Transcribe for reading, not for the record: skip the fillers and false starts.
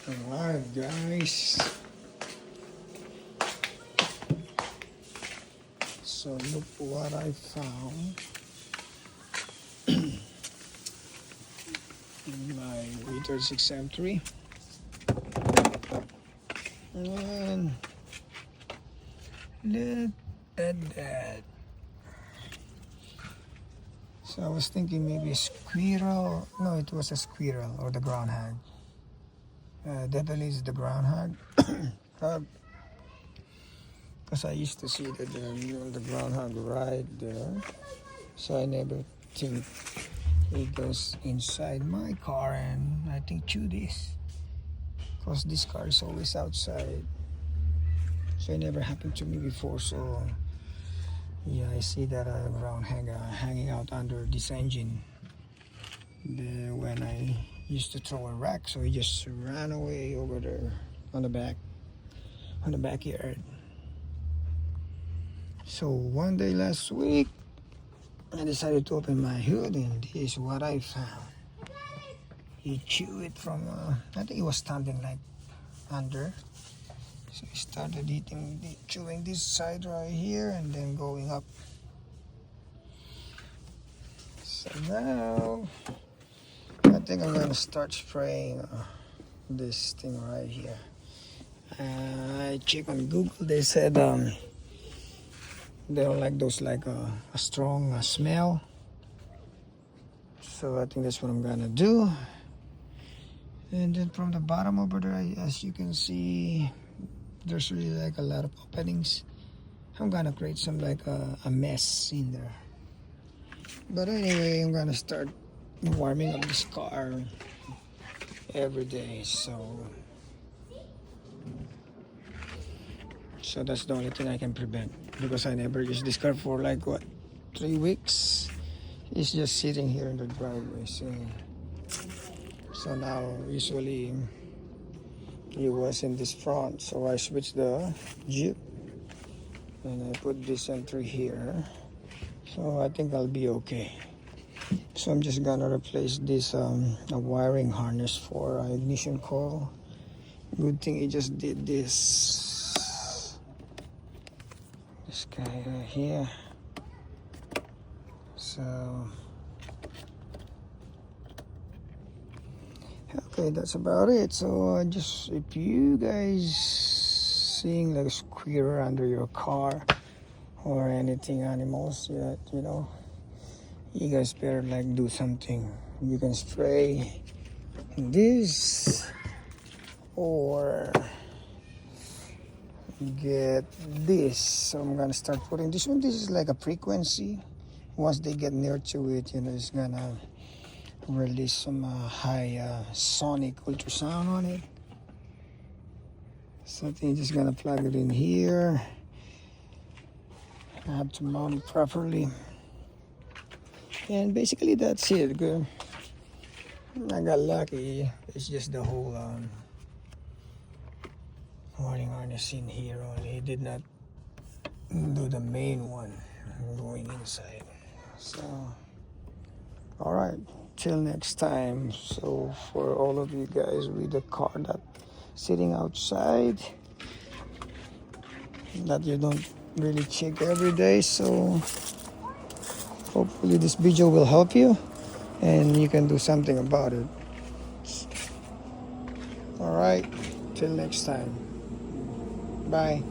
Alright guys, so look what I found in my E36 M3, and look at that. So I was thinking maybe a squirrel. No, it was a squirrel or the groundhog. Definitely is the groundhog. Because I used to see the groundhog right there. So I never think it goes inside my car and I think chew this. Because this car is always outside. So it never happened to me before. So yeah, I see that groundhog hanging out under this engine. When I used to throw a rack, so he just ran away over there on the backyard. So one day last week, I decided to open my hood, and this is what I found. He chewed it from, I think he was standing like under. So he started chewing this side right here, and then going up. So now, I think I'm gonna start spraying this thing right here. I checked on Google. They said they don't like those like a strong smell. So I think that's what I'm gonna do. And then from the bottom over there, as you can see, there's really like a lot of openings. I'm gonna create some like a mess in there. But anyway, I'm gonna start warming up this car every day. So that's the only thing I can prevent, because I never used this car for like what, 3 weeks. It's just sitting here in the driveway. So now usually it was in this front, so I switched the Jeep and I put this entry here. So I think I'll be okay. So I'm just gonna replace this a wiring harness for ignition coil. Good thing he just did this guy right here. So okay, that's about it. So just, if you guys seeing like a squirrel under your car or anything, animals, that you guys better like do something. You can spray this or get this. So I'm gonna start putting this one. This is like a frequency. Once they get near to it, it's gonna release some high sonic ultrasound on it. So I think just gonna plug it in here. I have to mount it properly, and basically that's it. Good. I got lucky. It's just the whole warning harness in here only. It did not do the main one going inside. So all right, till next time. So for all of you guys with the car that sitting outside that you don't really check every day, so hopefully this video will help you and you can do something about it. All right, till next time. Bye.